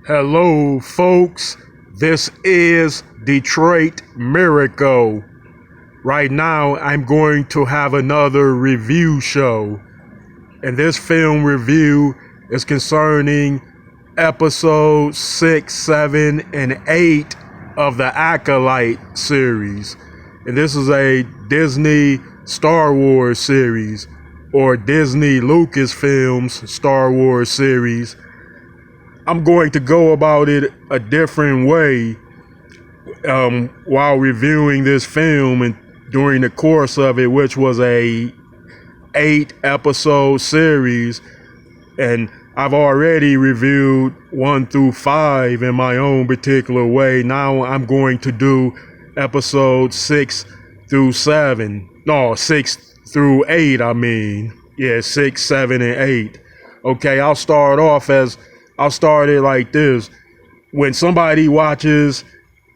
Hello, folks. This is Detroit Miracle. Right now, I'm going to have another review show. And this film review is concerning episodes 6, 7, and 8 of the Acolyte series. And this is a Disney Star Wars series, or Disney Lucasfilms Star Wars series. I'm going to go about it a different way while reviewing this film and during the course of it, which was a 8 episode series, and I've already reviewed 1 through 5 in my own particular way. Now I'm going to do episodes 6 through 7. No, 6 through 8, I mean. Yeah, 6, 7, and 8. Okay, I'll start it like this. When somebody watches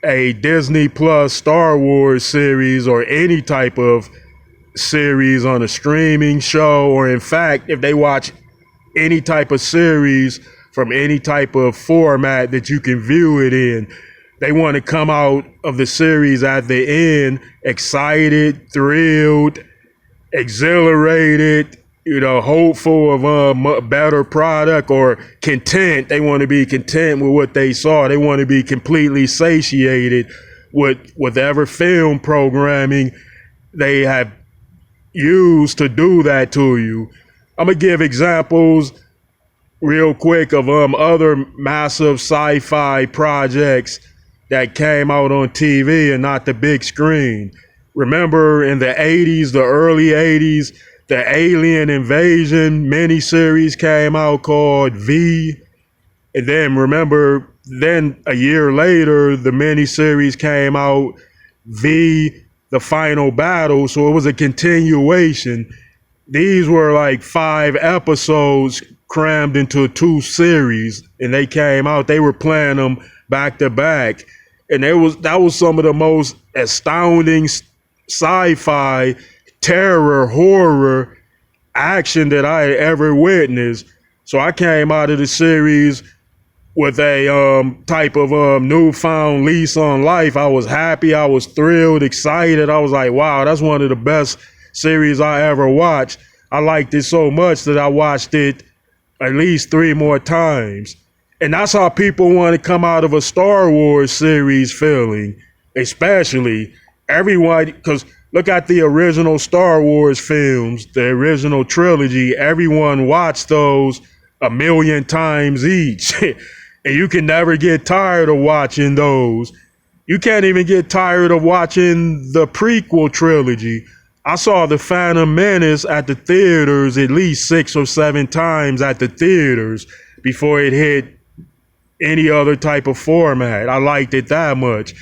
a Disney Plus Star Wars series or any type of series on a streaming show, or in fact, if they watch any type of series from any type of format that you can view it in, they want to come out of the series at the end excited, thrilled, exhilarated, hopeful of a better product, or content. They want to be content with what they saw. They want to be completely satiated with whatever film programming they have used to do that to you. I'm gonna give examples real quick of other massive sci-fi projects that came out on TV and not the big screen. Remember in the 80s, the early 80s, the Alien Invasion miniseries came out called V. And then a year later, the miniseries came out, V, The Final Battle. So it was a continuation. These were like 5 episodes crammed into 2 series, and they came out. They were playing them back to back. And that was some of the most astounding sci-fi, terror, horror action that I had ever witnessed. So I came out of the series with a type of newfound lease on life. I was happy, I was thrilled, excited. I was like, wow, that's one of the best series I ever watched. I liked it so much that I watched it at least 3 more times. And that's how people want to come out of a Star Wars series feeling, especially everyone, because look at the original Star Wars films, the original trilogy. Everyone watched those 1,000,000 times each. And you can never get tired of watching those. You can't even get tired of watching the prequel trilogy. I saw The Phantom Menace at the theaters at least 6 or 7 times at the theaters before it hit any other type of format. I liked it that much.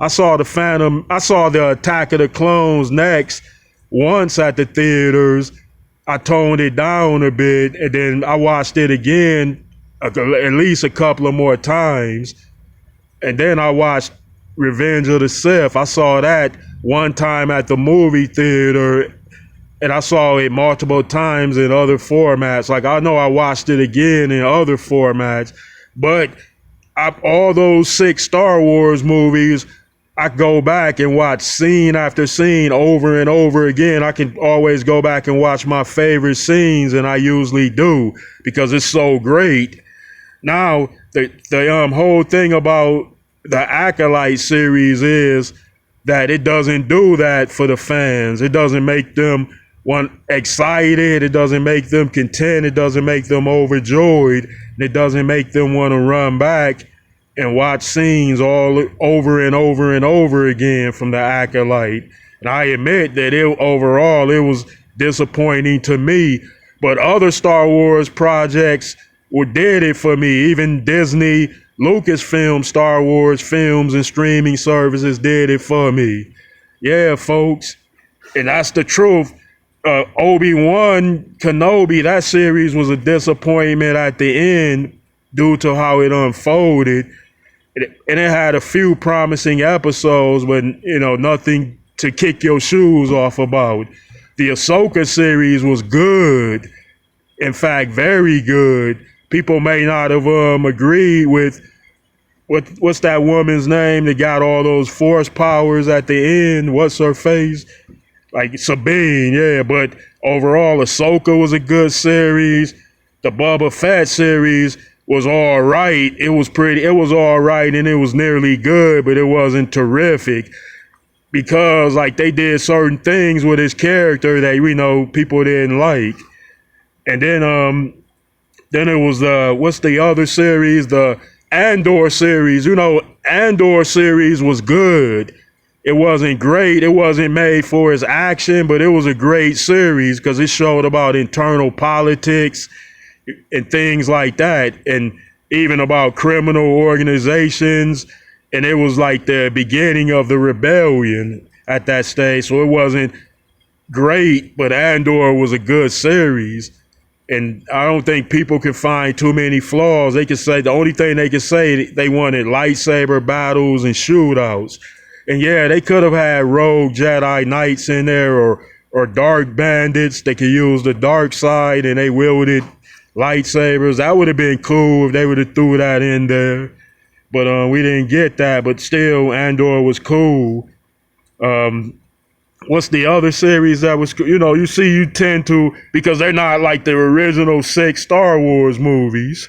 I saw the Attack of the Clones next once at the theaters. I toned it down a bit, and then I watched it again at least a couple of more times. And then I watched Revenge of the Sith. I saw that one time at the movie theater, and I saw it multiple times in other formats. Like, I know I watched it again in other formats, but all those 6 Star Wars movies, I go back and watch scene after scene over and over again. I can always go back and watch my favorite scenes, and I usually do because it's so great. Now, the whole thing about the Acolyte series is that it doesn't do that for the fans. It doesn't make them excited. It doesn't make them content. It doesn't make them overjoyed. It doesn't make them want to run back and watch scenes all over and over and over again from the Acolyte. And I admit that overall it was disappointing to me, but other Star Wars projects did it for me. Even Disney, Lucasfilm Star Wars films and streaming services did it for me. Yeah, folks. And that's the truth. Obi-Wan Kenobi, that series was a disappointment at the end due to how it unfolded. And it had a few promising episodes, but nothing to kick your shoes off about. The Ahsoka series was good. In fact, very good. people may not have agreed with what's that woman's name that got all those force powers at the end? What's her face? Like Sabine, yeah. But overall, Ahsoka was a good series. The Boba Fett series was all right. It was all right, and it was nearly good, but it wasn't terrific because like they did certain things with his character that people didn't like. And then it was what's the other series? The Andor series. Andor series was good. It wasn't great. It wasn't made for its action, but it was a great series because it showed about internal politics and things like that, and even about criminal organizations. And it was like the beginning of the rebellion at that stage. So it wasn't great, but Andor was a good series. And I don't think people can find too many flaws. They can say the only thing they can say, they wanted lightsaber battles and shootouts. And yeah, they could have had rogue Jedi Knights in there or dark bandits. They could use the dark side and they wielded lightsabers. That would have been cool if they would have threw that in there. But we didn't get that. But still, Andor was cool. What's the other series that was, you tend to, because they're not like the original 6 Star Wars movies.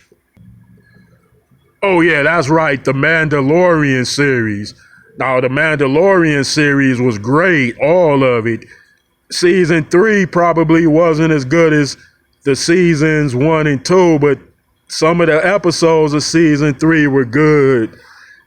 Oh yeah, that's right, the Mandalorian series. Now, the Mandalorian series was great, all of it. Season 3 probably wasn't as good as the seasons 1 and 2, but some of the episodes of season 3 were good.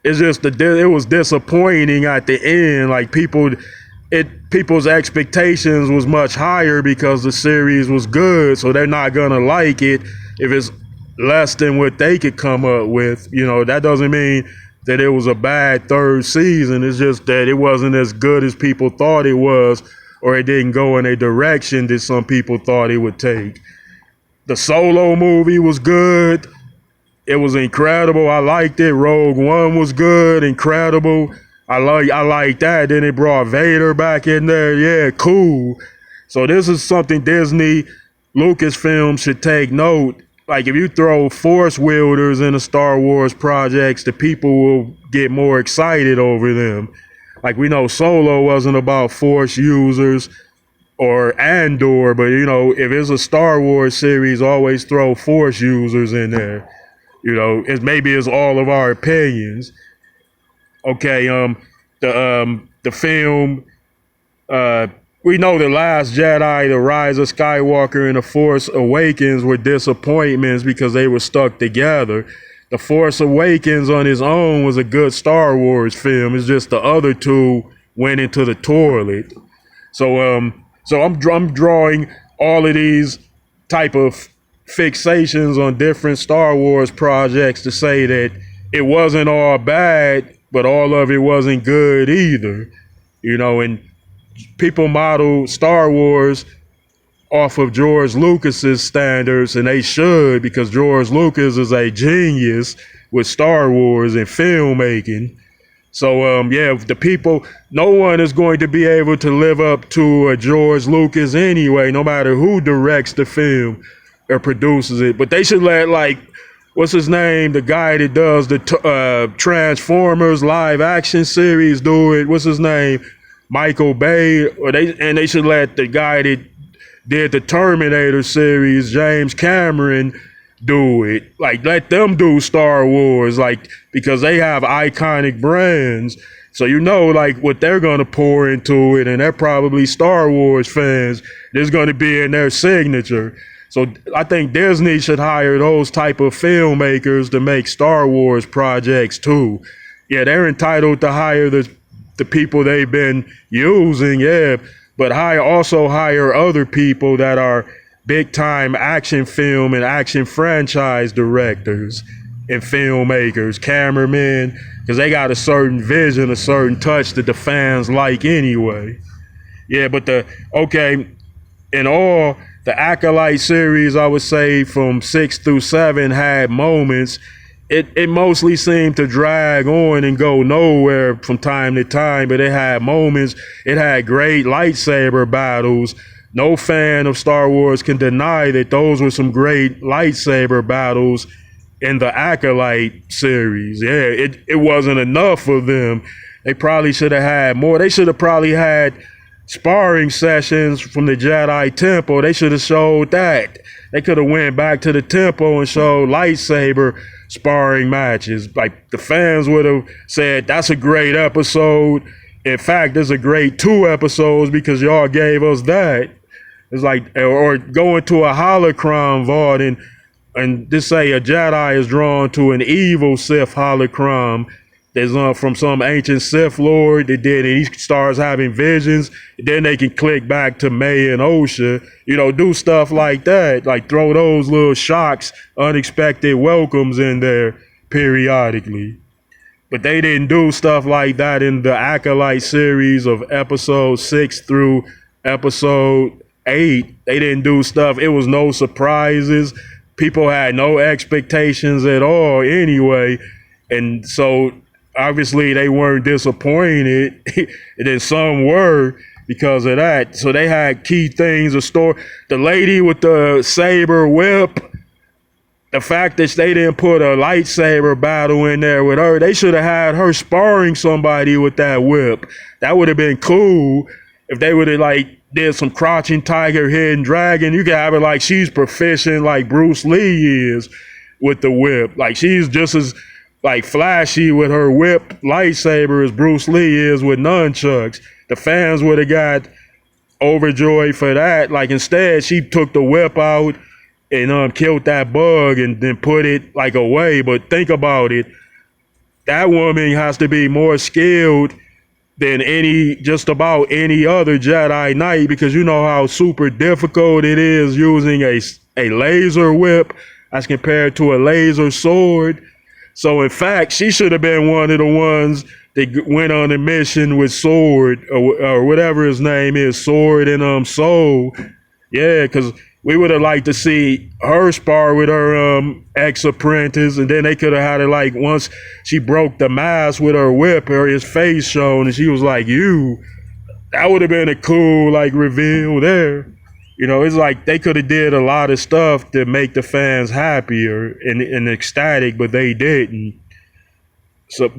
It's just it was disappointing at the end. Like people's expectations was much higher because the series was good, so they're not gonna like it if it's less than what they could come up with. That doesn't mean that it was a bad third season. It's just that it wasn't as good as people thought it was, or it didn't go in a direction that some people thought it would take. The Solo movie was good. It was incredible. I liked it. Rogue One was good, incredible. I like that. Then it brought Vader back in there. Yeah, cool. So this is something Disney, Lucasfilm should take note. Like if you throw force wielders into Star Wars projects, the people will get more excited over them. Like we know Solo wasn't about force users or Andor, but if it's a Star Wars series, always throw force users in there. Maybe it's all of our opinions. Okay, the film, we know The Last Jedi, The Rise of Skywalker, and The Force Awakens were disappointments because they were stuck together. The Force Awakens on its own was a good Star Wars film. It's just the other two went into the toilet. So I'm drawing all of these type of fixations on different Star Wars projects to say that it wasn't all bad, but all of it wasn't good either. And people model Star Wars off of George Lucas's standards, and they should, because George Lucas is a genius with Star Wars and filmmaking. So the people, no one is going to be able to live up to a George Lucas anyway, no matter who directs the film or produces it. But they should let, like, what's his name, the guy that does the Transformers live action series do it. What's his name? Michael Bay. They should let the guy that did the Terminator series, James Cameron, do it. Like, let them do Star Wars, like, because they have iconic brands. So like what they're gonna pour into it, and they're probably Star Wars fans. There's gonna be in their signature. So I think Disney should hire those type of filmmakers to make Star Wars projects too. Yeah, they're entitled to hire the people they've been using, yeah, but also hire other people that are big time action film and action franchise directors and filmmakers, cameramen, because they got a certain vision, a certain touch that the fans like anyway. Yeah, but in all, the Acolyte series, I would say from 6 through 7 had moments. It mostly seemed to drag on and go nowhere from time to time, but it had moments. It had great lightsaber battles, no fan of Star Wars can deny that those were some great lightsaber battles in the Acolyte series. Yeah, it wasn't enough for them. They probably should have had more. They should have probably had sparring sessions from the Jedi Temple. They should have showed that. They could have went back to the temple and showed lightsaber sparring matches. Like, the fans would have said, that's a great episode. In fact, it's a great 2 episodes because y'all gave us that. It's like, or go into a holocron vault and just say a Jedi is drawn to an evil Sith holocron that's from some ancient Sith Lord that did it. He starts having visions. Then they can click back to May and Osha, do stuff like that. Like, throw those little shocks, unexpected welcomes in there periodically. But they didn't do stuff like that in the Acolyte series of episode 6 through episode 8. They didn't do stuff. It was no surprises. People had no expectations at all anyway. And so obviously they weren't disappointed. And then some were because of that. So they had key things. The lady with the saber whip, the fact that they didn't put a lightsaber battle in there with her, they should have had her sparring somebody with that whip. That would have been cool if they would have did some crouching tiger, hidden dragon. You could have it like she's proficient like Bruce Lee is with the whip. Like, she's just as flashy with her whip lightsaber as Bruce Lee is with nunchucks. The fans would have got overjoyed for that. Instead, she took the whip out and killed that bug and then put it away. But think about it. That woman has to be more skilled than just about any other Jedi Knight, because you know how super difficult it is using a laser whip as compared to a laser sword. So in fact, she should have been one of the ones that went on a mission with Sword or whatever his name is, Sword and Soul. Yeah, because we would have liked to see her spar with her ex-apprentice, and then they could have had it once she broke the mask with her whip, his face shown, and she was like, you. That would have been a cool reveal there. It's they could have did a lot of stuff to make the fans happier and ecstatic, but they didn't. So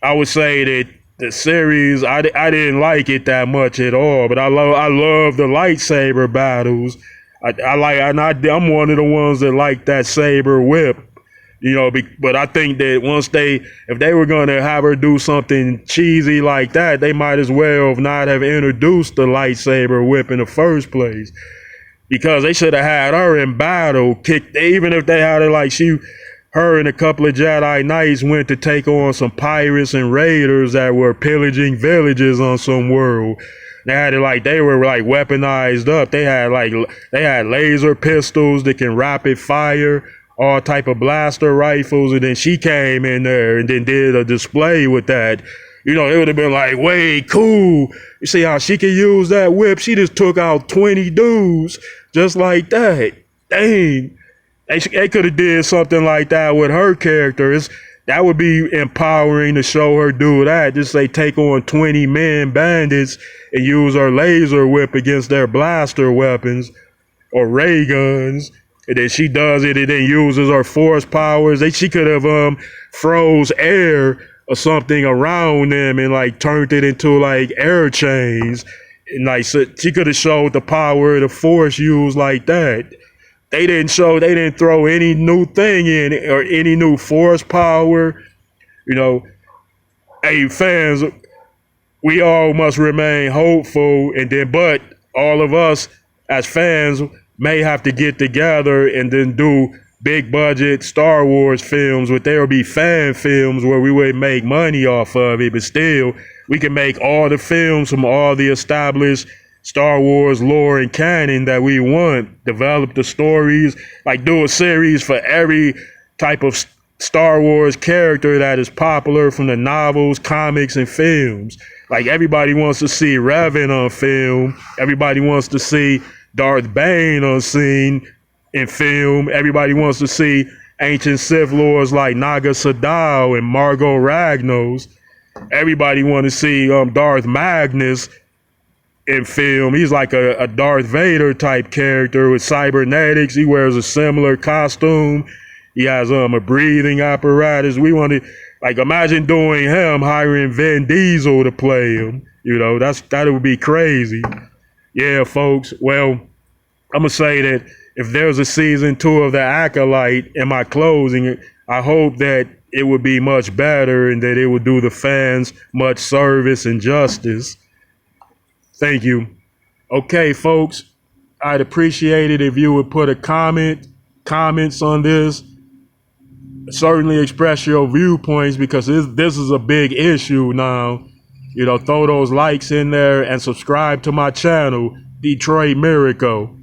I would say that the series, I didn't like it that much at all, but I love the lightsaber battles. I'm one of the ones that like that saber whip, but I think that if they were going to have her do something cheesy like that, they might as well not have introduced the lightsaber whip in the first place, because they should have had her in battle, even if they had her her and a couple of Jedi Knights went to take on some pirates and raiders that were pillaging villages on some world. They had it they were weaponized up. They had laser pistols that can rapid fire, all type of blaster rifles, and then she came in there and then did a display with that. It would have been way cool. You see how she could use that whip? She just took out 20 dudes just like that. Dang. They could have did something like that with her character. That would be empowering to show her do that. Just take on 20 men bandits and use her laser whip against their blaster weapons or ray guns. And then she does it and then uses her force powers. She could have froze air or something around them and turned it into air chains. And so she could have showed the power of the force used like that. They didn't throw any new thing in or any new force power. Hey, fans, we all must remain hopeful, but all of us as fans may have to get together and then do big budget Star Wars films, but there will be fan films where we would make money off of it, but still we can make all the films from all the established Star Wars lore and canon that we want, develop the stories, do a series for every type of Star Wars character that is popular from the novels, comics, and films. Everybody wants to see Revan on film. Everybody wants to see Darth Bane on scene in film. Everybody wants to see ancient Sith lords like Naga Sadow and Margot Ragnos. Everybody want to see Darth Magnus in film. He's like a Darth Vader type character with cybernetics. He wears a similar costume. He has a breathing apparatus. We want to like imagine doing him, hiring Vin Diesel to play him. You know, that would be crazy. Yeah, folks. Well, I'm gonna say that if there's a season 2 of The Acolyte, in my closing, I hope that it would be much better and that it would do the fans much service and justice. Thank you. Okay, folks, I'd appreciate it if you would put comments on this. Certainly express your viewpoints because this is a big issue now. You know, throw those likes in there and subscribe to my channel, Detroit Miracle.